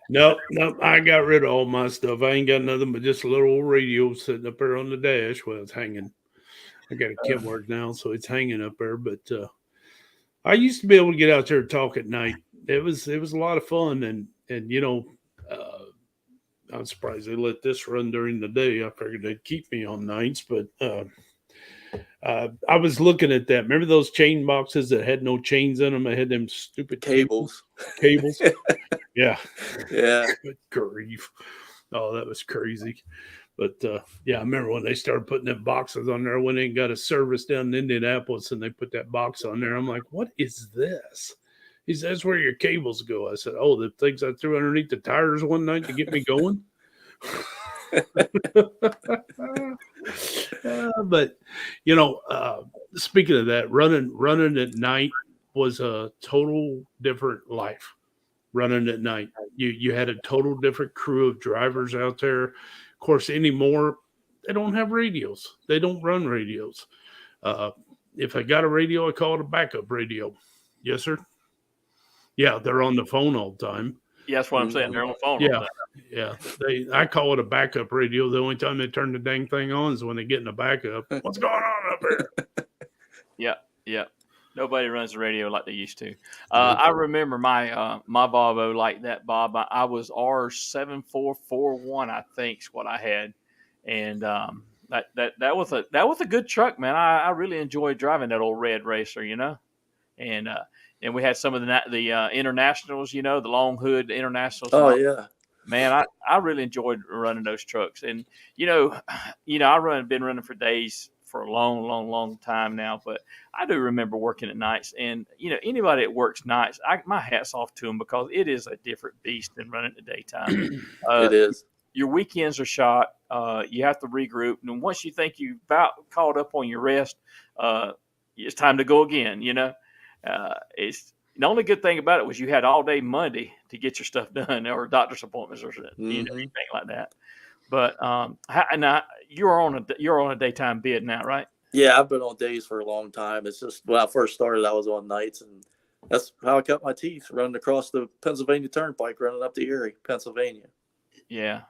Nope. I got rid of all my stuff. I ain't got nothing but just a little old radio sitting up there on the dash while it's hanging. I got a Kenworth now, so it's hanging up there. But I used to be able to get out there and talk at night. it was a lot of fun, and you know, I'm surprised they let this run during the day. I figured they'd keep me on nights, but I was looking at that. Remember those chain boxes that had no chains in them? They had them stupid Cables. Cables. Yeah. Yeah. Good grief. Oh, that was crazy. But yeah, I remember when they started putting them boxes on there when they got a service down in Indianapolis and they put that box on there. I'm like, what is this? He says, that's where your cables go. I said, oh, the things I threw underneath the tires one night to get me going. But you know, speaking of that, running at night was a total different life. Running at night, you had a total different crew of drivers out there. Of course, anymore they don't have radios. They don't run radios. If I got a radio, I call it a backup radio. Yes, sir. Yeah, they're on the phone all the time. Yeah, that's what I'm saying. They're on the phone. Yeah, yeah. I call it a backup radio. The only time they turn the dang thing on is when they get in a backup. What's going on up here? Yeah. Nobody runs the radio like they used to. I remember my my Volvo like that, Bob. I was R7441, I think, is what I had, and that was a good truck, man. I really enjoyed driving that old red racer, you know, and we had some of the internationals, you know, the long hood internationals. Oh yeah, man, I really enjoyed running those trucks, and you know, I been running for days for a long time now, but I do remember working at nights, and you know, anybody that works nights, my hat's off to them because it is a different beast than running the daytime. it is. Your weekends are shot. You have to regroup, and once you think you've about caught up on your rest, it's time to go again. You know, it's the only good thing about it was you had all day Monday to get your stuff done, or doctor's appointments, or you know, anything like that. But now you're on a daytime bid now, right? Yeah, I've been on days for a long time. It's just when I first started, I was on nights, and that's how I cut my teeth, running across the Pennsylvania Turnpike, running up to Erie, Pennsylvania. Yeah.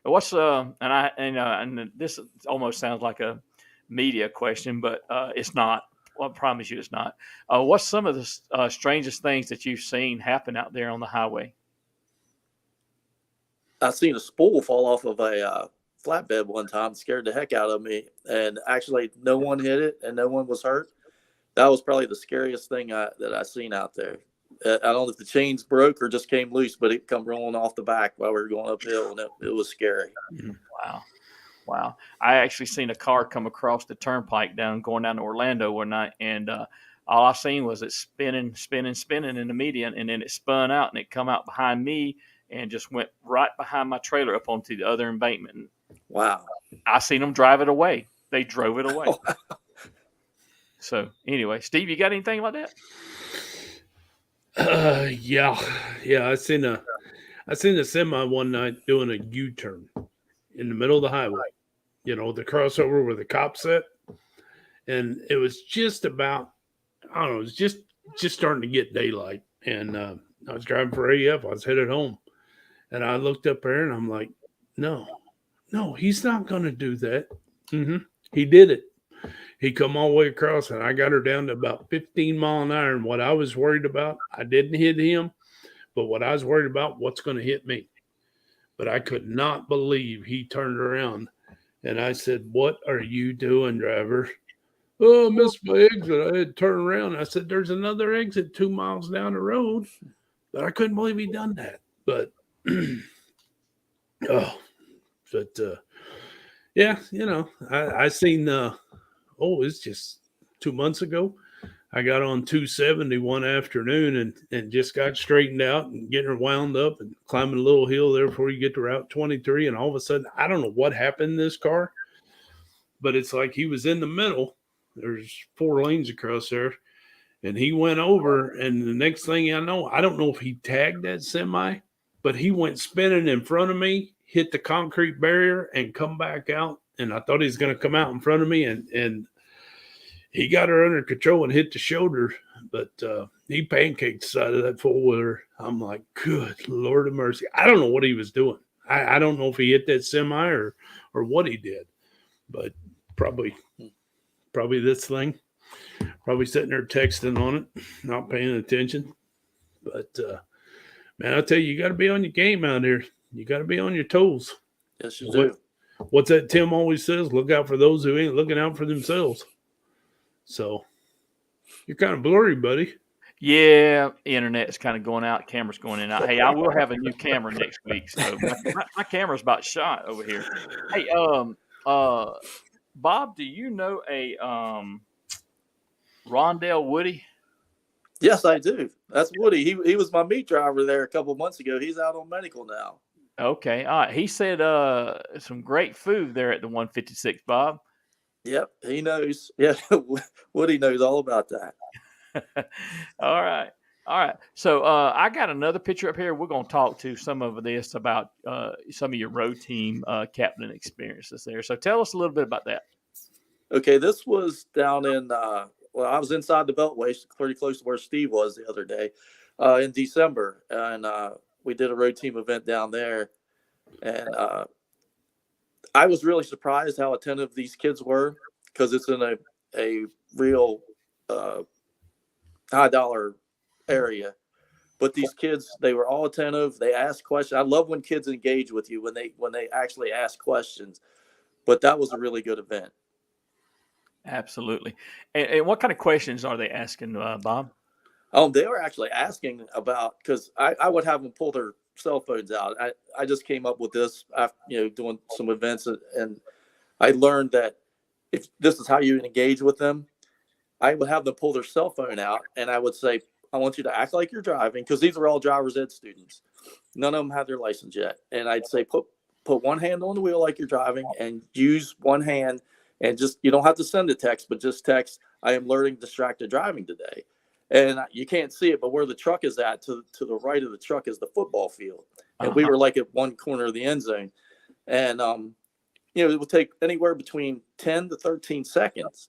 What's and this almost sounds like a media question, but it's not. Well, I promise you, it's not. What's some of the strangest things that you've seen happen out there on the highway? I seen a spool fall off of a flatbed one time, scared the heck out of me, and actually no one hit it and no one was hurt. That was probably the scariest thing that I seen out there. I don't know if the chains broke or just came loose, but it come rolling off the back while we were going uphill, and it was scary. Wow. I actually seen a car come across the turnpike going down to Orlando one night, and all I seen was it spinning in the median, and then it spun out and it come out behind me and just went right behind my trailer up onto the other embankment. Wow. I seen them drive it away. They drove it away. So anyway, Steve, you got anything like that? Yeah. I seen a semi one night doing a U-turn in the middle of the highway. You know, the crossover where the cops sit, and it was just about, I don't know, it was just starting to get daylight, and I was driving for AF. I was headed home, and I looked up there, and I'm like, no, he's not going to do that. He did it. He come all the way across, and I got her down to about 15 mile an hour. And what I was worried about, I didn't hit him, but what I was worried about, what's going to hit me. But I could not believe he turned around, and I said, "What are you doing, driver?" "Oh, I missed my exit. I had to turn around." I said, "There's another exit 2 miles down the road." But I couldn't believe he done that. But yeah, you know, I seen. It's just 2 months ago. I got on 270 one afternoon and just got straightened out and getting her wound up and climbing a little hill there before you get to Route 23. And all of a sudden, I don't know what happened in this car, but it's like he was in the middle. There's 4 lanes across there, and he went over. And the next thing I know, I don't know if he tagged that semi, but he went spinning in front of me, hit the concrete barrier, and come back out. And I thought he was going to come out in front of me, and he got her under control and hit the shoulder, but he pancaked the side of that four-wheeler. I'm like, good Lord of mercy. I don't know what he was doing. I don't know if he hit that semi or what he did, but probably this thing. Probably sitting there texting on it, not paying attention. But Man, I tell you, you got to be on your game out here. You got to be on your toes. Yes, you do. What's that Tim always says? Look out for those who ain't looking out for themselves. So you're kind of blurry, buddy. Yeah, internet's kind of going out, camera's going in and out. Hey, I will have a new camera next week, so my camera's about shot over here. Hey, Bob, do you know a Rondell Woody? Yes, I do. That's Woody. He was my meat driver there a couple months ago. He's out on medical now. Okay, all right. He said some great food there at the 156, Bob. Yep, he knows. Yeah, Woody knows all about that. All right. All right. So I got another picture up here. We're going to talk to some of this about some of your road team captain experiences there. So tell us a little bit about that. Okay, this was down in, I was inside the Beltway, pretty close to where Steve was the other day in December. And we did a road team event down there. And I was really surprised how attentive these kids were because it's in a real high dollar area. But these kids, they were all attentive. They asked questions. I love when kids engage with you when they actually ask questions. But that was a really good event. Absolutely. And what kind of questions are they asking, Bob? They were actually asking about, because I would have them pull their cell phones out. I just came up with this after, doing some events, and I learned that if this is how you engage with them, I would have them pull their cell phone out, and I would say, I want you to act like you're driving, because these are all driver's ed students. None of them have their license yet. And I'd say, put one hand on the wheel like you're driving and use one hand, and just, you don't have to send a text, but just text, I am learning distracted driving today. And you can't see it, but where the truck is at, to the right of the truck is the football field. And we were like at one corner of the end zone. And, it would take anywhere between 10 to 13 seconds.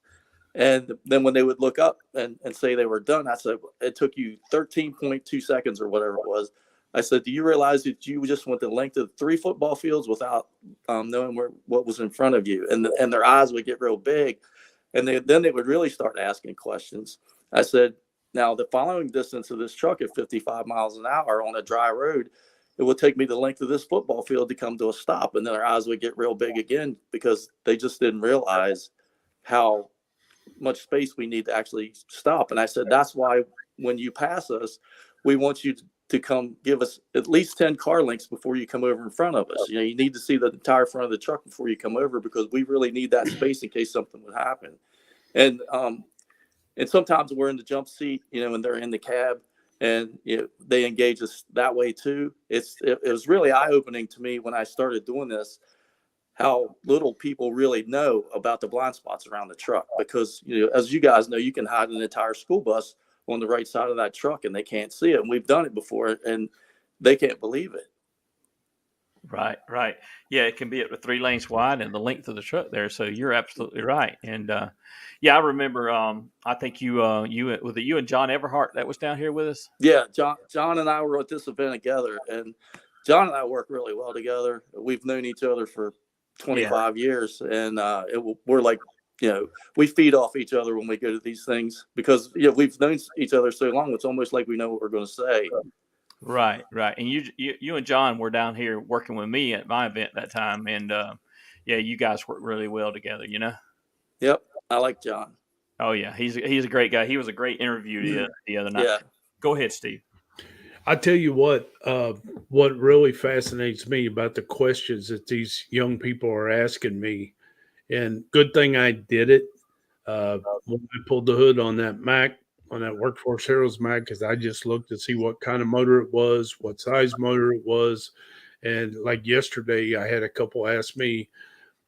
And then when they would look up and say they were done, I said, it took you 13.2 seconds or whatever it was. I said, do you realize that you just went the length of 3 football fields without knowing what was in front of you? And their eyes would get real big. And then they would really start asking questions. I said, now the following distance of this truck at 55 miles an hour on a dry road, it would take me the length of this football field to come to a stop. And then our eyes would get real big again because they just didn't realize how much space we need to actually stop. And I said, that's why when you pass us, we want you to come give us at least 10 car lengths before you come over in front of us. You need to see the entire front of the truck before you come over, because we really need that space in case something would happen. And sometimes we're in the jump seat, and they're in the cab, and they engage us that way too. It was really eye-opening to me when I started doing this, how little people really know about the blind spots around the truck. Because, as you guys know, you can hide an entire school bus on the right side of that truck and they can't see it. And we've done it before and they can't believe it. Right. Yeah, it can be up to 3 lanes wide and the length of the truck there. So you're absolutely right. And I remember. I think you and John Everhart that was down here with us. Yeah, John and I were at this event together, and John and I work really well together. We've known each other for 25 years, and we're like, we feed off each other when we go to these things because we've known each other so long. It's almost like we know what we're going to say. Right. And you and John were down here working with me at my event that time, and you guys worked really well together. Yep, I like John. Oh yeah, he's a great guy. He was a great interview the other night. Yeah. Go ahead, Steve. I tell you what really fascinates me about the questions that these young people are asking me, and good thing I did it when I pulled the hood on that Mac. On that Workforce Heroes Mac, because I just looked to see what kind of motor it was, what size motor it was. And like yesterday, I had a couple ask me,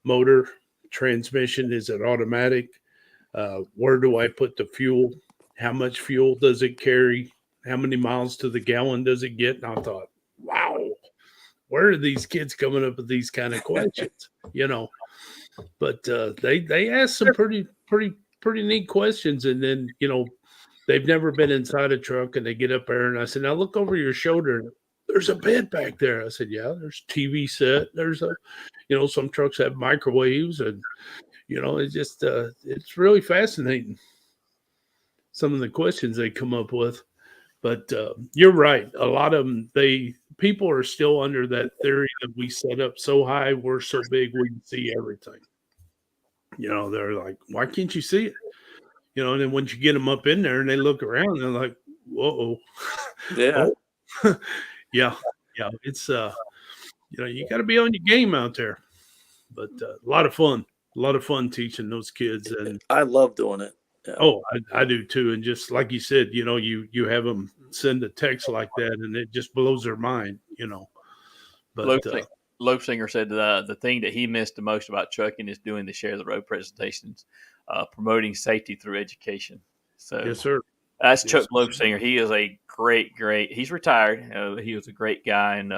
motor, transmission, is it automatic? Where do I put the fuel? How much fuel does it carry? How many miles to the gallon does it get? And I thought, wow, where are these kids coming up with these kind of questions? But they ask some pretty neat questions. And then, they've never been inside a truck and they get up there and I said, now look over your shoulder. There's a bed back there. I said, yeah, there's TV set. There's some trucks have microwaves and, it's just, it's really fascinating. Some of the questions they come up with, But you're right. A lot of them, people are still under that theory that we set up so high, we're so big, we can see everything. They're like, why can't you see it? And then once you get them up in there and they look around, they're like, whoa, Yeah. oh. yeah. It's you got to be on your game out there. But a lot of fun teaching those kids, and I love doing it. Yeah. Oh, I do too. And just like you said, you have them send a text like that, and it just blows their mind. But Lopesinger said the thing that he missed the most about trucking is doing the Share the Road presentations, promoting safety through education. So yes, sir. That's Chuck Lopesinger. He is a great. He's retired. He was a great guy and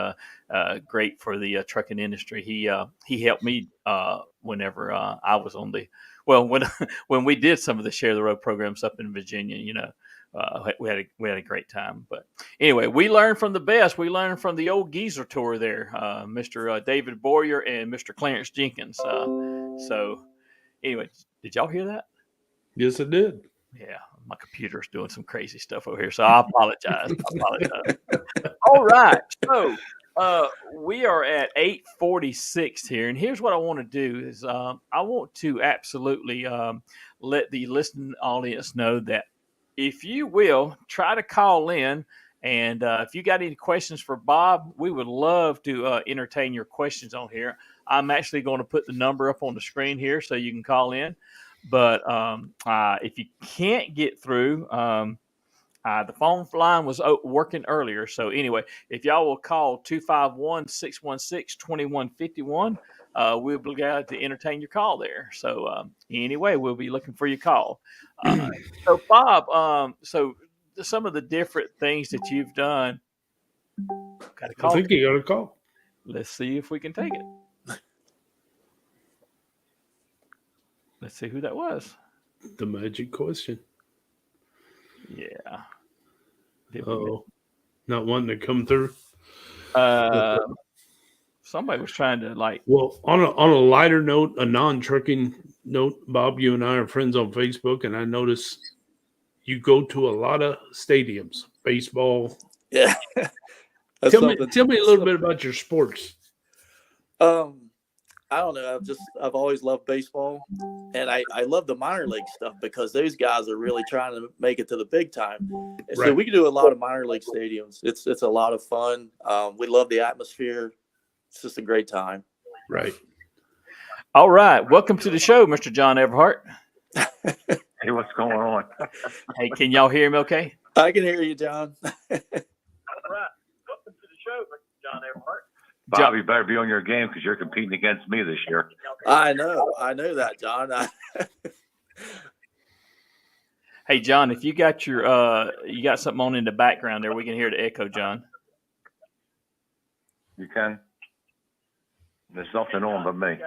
great for the trucking industry. He helped me whenever I was on when we did some of the Share the Road programs up in Virginia. We had a great time. But anyway, we learned from the best. We learned from the old geezer tour there, Mr. David Boyer and Mr. Clarence Jenkins. So anyway, did y'all hear that? Yes, I did. Yeah, my computer's doing some crazy stuff over here, so I apologize. All right, so we are at 8:46 here, and here's what I want to do is I want to absolutely let the listening audience know that if you will try to call in, and if you got any questions for Bob, we would love to entertain your questions on here. I'm actually going to put the number up on the screen here so you can call in. But if you can't get through, the phone line was working earlier. So anyway, if y'all will call 251-616-2151, we'll be glad to entertain your call there. So anyway, we'll be looking for your call. So Bob, so some of the different things that you've done. I think you got a call. Let's see if we can take it. Let's see who that was. The magic question. Yeah. Oh, not wanting to come through. Somebody was trying to Well, on a lighter note, a non-trucking note, Bob, you and I are friends on Facebook, and I notice you go to a lot of stadiums, baseball. Yeah. Tell me a little bit about your sports. I don't know. I've always loved baseball, and I love the minor league stuff because those guys are really trying to make it to the big time. And so we can do a lot of minor league stadiums. It's a lot of fun. We love the atmosphere. It's just a great time. Right. All right. Welcome to the show, Mr. John Everhart. Hey, what's going on? Hey, can y'all hear me okay? I can hear you, John. All right. Welcome to the show, Mr. John Everhart. Bob, you better be on your game because you're competing against me this year. I know that, John. Hey, John, if you got you got something on in the background there, we can hear the echo, John. You can? There's nothing on but me.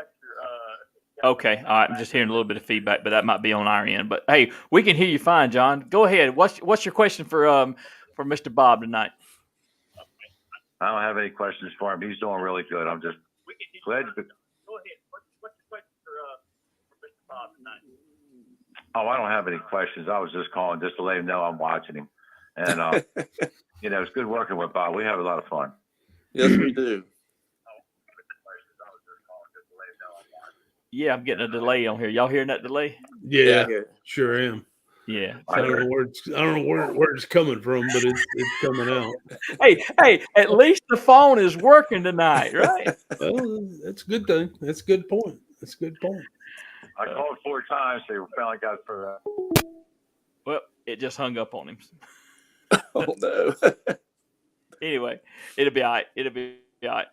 Okay, all right. I'm just hearing a little bit of feedback, but that might be on our end. But hey, we can hear you fine, John. Go ahead. What's your question for Mr. Bob tonight? I don't have any questions for him. He's doing really good. I'm just glad. Go ahead. What's your question for Mr. Bob tonight? Oh, I don't have any questions. I was just calling just to let him know I'm watching him. And, it's good working with Bob. We have a lot of fun. Yes, we do. Yeah, I'm getting a delay on here. Y'all hearing that delay? Yeah, sure am. Yeah. I don't know where it's coming from, but it's coming out. Hey, at least the phone is working tonight, right? Well, that's a good thing. That's a good point. I called 4 times. They finally got for Well, it just hung up on him. Oh no. Anyway, it'll be all right.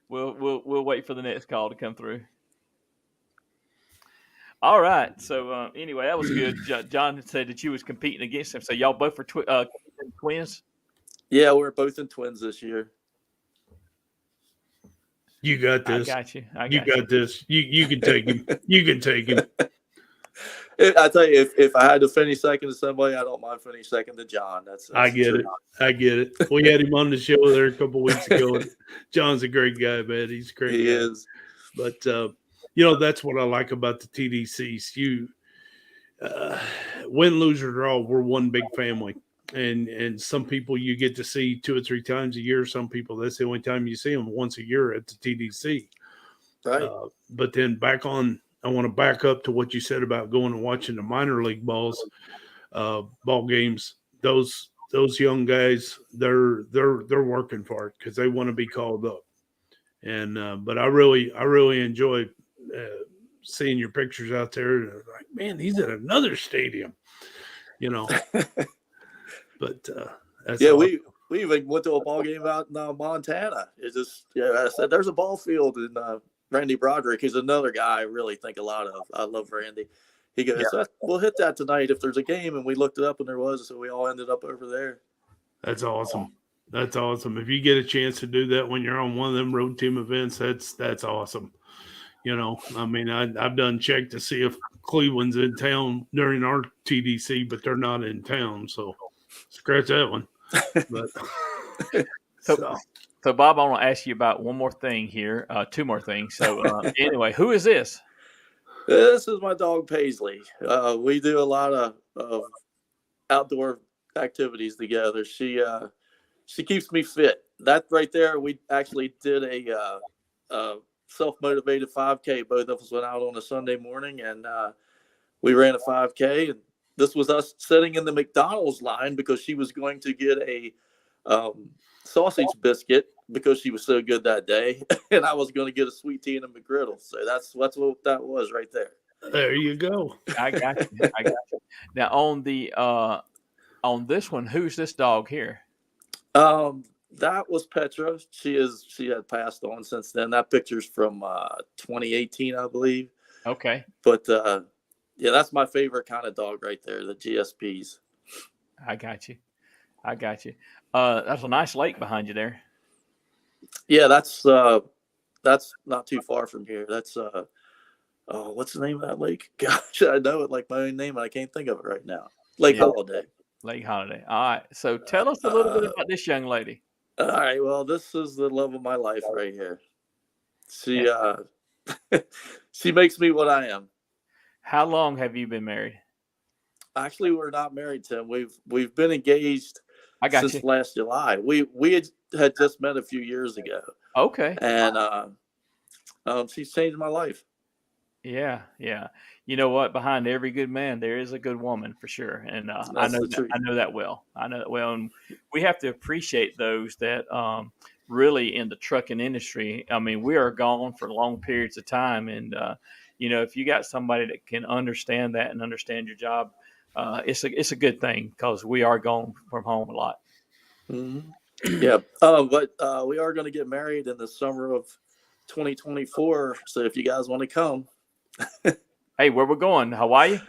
We'll wait for the next call to come through. All right. So anyway, that was good. John said that you was competing against him. So y'all both were twins? Yeah, we're both in twins this year. You got this. I got you. You got this. You can take him. You can take him. I tell you, if I had to finish second to somebody, I don't mind finishing second to John. That's I get it. We had him on the show there a couple weeks ago. John's a great guy, man. He's a great guy. He is. But that's what I like about the TDCs. Win, lose, or draw, we're one big family. and some people you get to see 2 or 3 times a year. Some people, that's the only time you see them, once a year at the TDC. Right. But then I want to back up to what you said about going and watching the minor league ball games. Those young guys, they're working for it because they want to be called up. And but I really enjoy seeing your pictures out there. Like, man, he's at another stadium, you know. But that's Yeah, awesome. we even went to a ball game out in Montana. It's just, I said there's a ball field, and Randy Broderick is another guy I really think a lot of. I love Randy. He goes, we'll hit that tonight if there's a game, and we looked it up and there was, so we all ended up over there. That's awesome. That's awesome. If you get a chance to do that when you're on one of them road team events, that's awesome. You know, I mean, I've done check to see if Cleveland's in town during our TDC, but they're not in town, so scratch that one. But so Bob, I want to ask you about one more thing here, 2 more things. So anyway, who is this? This is my dog Paisley. We do a lot of outdoor activities together. She keeps me fit. That right there, we actually did a self-motivated 5K. Both of us went out on a Sunday morning, and we ran a 5K. And this was us sitting in the McDonald's line because she was going to get a sausage biscuit because she was so good that day, and I was going to get a sweet tea and a McGriddle. So that's what that was right there. There you go. I got you. Now on the on this one, who's this dog here? That was Petra. She had passed on since then. That picture's from 2018, I believe. Okay. But yeah, that's my favorite kind of dog right there, the GSPs. I got you. That's a nice lake behind you there. Yeah, that's not too far from here. That's what's the name of that lake? Gosh, I know it like my own name, and I can't think of it right now. Lake Holiday. Lake Holiday. All right. So tell us a little bit about this young lady. All right. Well, this is the love of my life right here. She she makes me what I am. How long have you been married? Actually, we're not married, Tim. We've been engaged since last July. We had just met a few years ago. Okay. And she's changed my life. Yeah. You know what? Behind every good man, there is a good woman for sure. And I know that well. And we have to appreciate those that really in the trucking industry. I mean, we are gone for long periods of time. And, if you got somebody that can understand that and understand your job, it's a good thing because we are gone from home a lot. Mm-hmm. Yeah. But we are going to get married in the summer of 2024. So if you guys want to come. Hey, where we're going? Hawaii?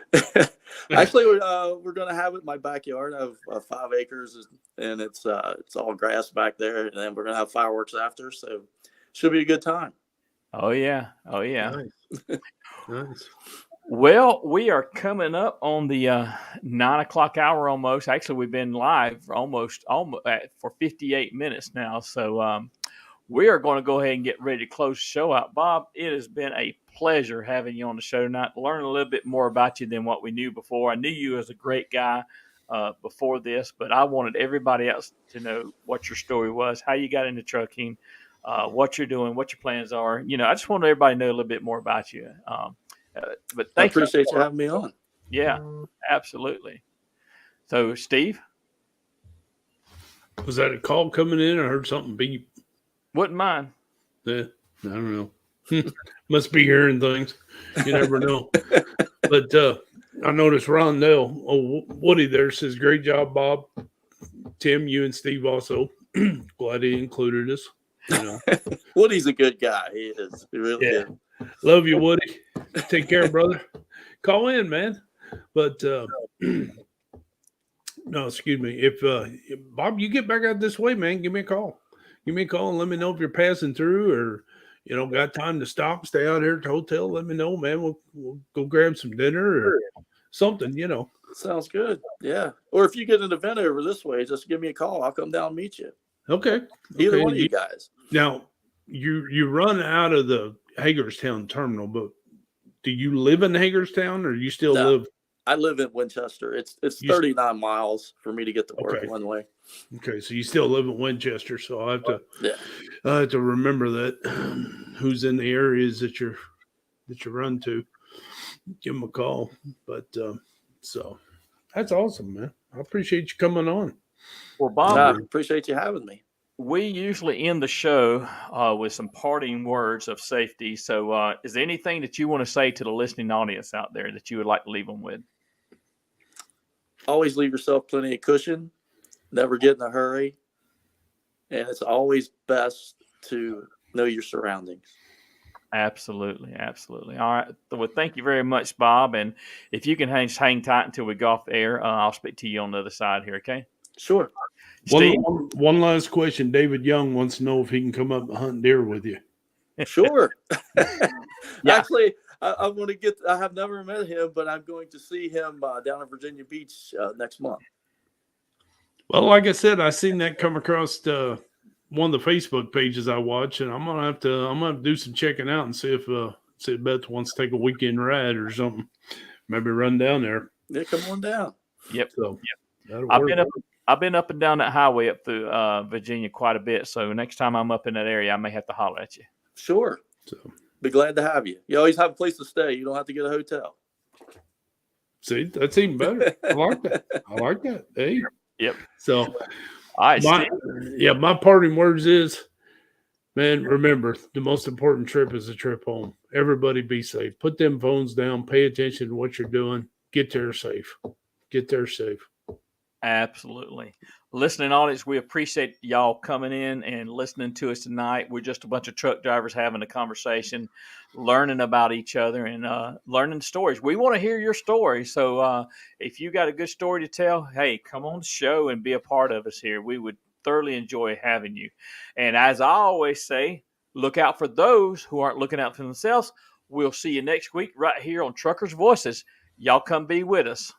Actually, we're going to have it in my backyard. I have 5 acres, and it's all grass back there. And then we're going to have fireworks after, so should be a good time. Oh yeah. Nice. Well, we are coming up on the 9:00 hour almost. Actually, we've been live for almost for 58 minutes now. So we are going to go ahead and get ready to close the show out. Bob, it has been a pleasure having you on the show tonight. Learn a little bit more about you than what we knew before. I knew you as a great guy before this, but I wanted everybody else to know what your story was, how you got into trucking, what you're doing, what your plans are. I just wanted everybody to know a little bit more about you. But I appreciate you having me on. Yeah, absolutely. So, Steve? Was that a call coming in? I heard something beep. Wouldn't mind. Yeah, I don't know. Must be hearing things. You never know. But I noticed Rondell, Woody there says, great job, Bob. Tim, you and Steve also. Glad he included us. Woody's a good guy. He is. He really is. Love you, Woody. Take care, brother. Call in, man. But no, excuse me. If Bob, you get back out this way, man, give me a call. Give me a call and let me know if you're passing through or got time to stop, stay out here at the hotel. Let me know, man. We'll go grab some dinner or something. Sounds good. Yeah. Or if you get an event over this way, just give me a call. I'll come down and meet you. Okay. Either one of you guys. Now, you run out of the Hagerstown terminal, but do you live in Hagerstown or you still live? I live in Winchester. It's 39 miles for me to get to work one way. Okay, so you still live in Winchester, so I Yeah. have to remember that. Who's in the areas that you run to, give them a call. But so that's awesome, man. I appreciate you coming on. Well, Bob, I appreciate you having me. we usually end the show with some parting words of safety. So, is there anything that you want to say to the listening audience out there that you would like to leave them with? Always leave yourself plenty of cushion. Never get in a hurry. And it's always best to know your surroundings. Absolutely. Absolutely. All right. Well, thank you very much, Bob. And if you can hang tight until we go off the air, I'll speak to you on the other side here. Okay. Sure. Steve? One last question. David Young wants to know if he can come up and hunt deer with you. Sure. Yeah. Actually, I'm going to I have never met him, but I'm going to see him down in Virginia Beach next month. Well, like I said, I seen that come across one of the Facebook pages I watch, and I'm gonna have to do some checking out and see if Beth wants to take a weekend ride or something. Maybe run down there. Yeah, come on down. Yep. So I've been up and down that highway up through Virginia quite a bit. So next time I'm up in that area, I may have to holler at you. Sure. So be glad to have you. You always have a place to stay. You don't have to get a hotel. See, that's even better. I like that. Hey. Yep. So, all right, my parting words is, man, remember, the most important trip is the trip home. Everybody be safe. Put them phones down. Pay attention to what you're doing. Get there safe. Absolutely. Listening audience, we appreciate y'all coming in and listening to us tonight. We're just a bunch of truck drivers having a conversation, learning about each other and learning stories. We want to hear your story. So if you got a good story to tell, hey, come on the show and be a part of us here. We would thoroughly enjoy having you. And as I always say, look out for those who aren't looking out for themselves. We'll see you next week right here on Truckers Voices. Y'all come be with us.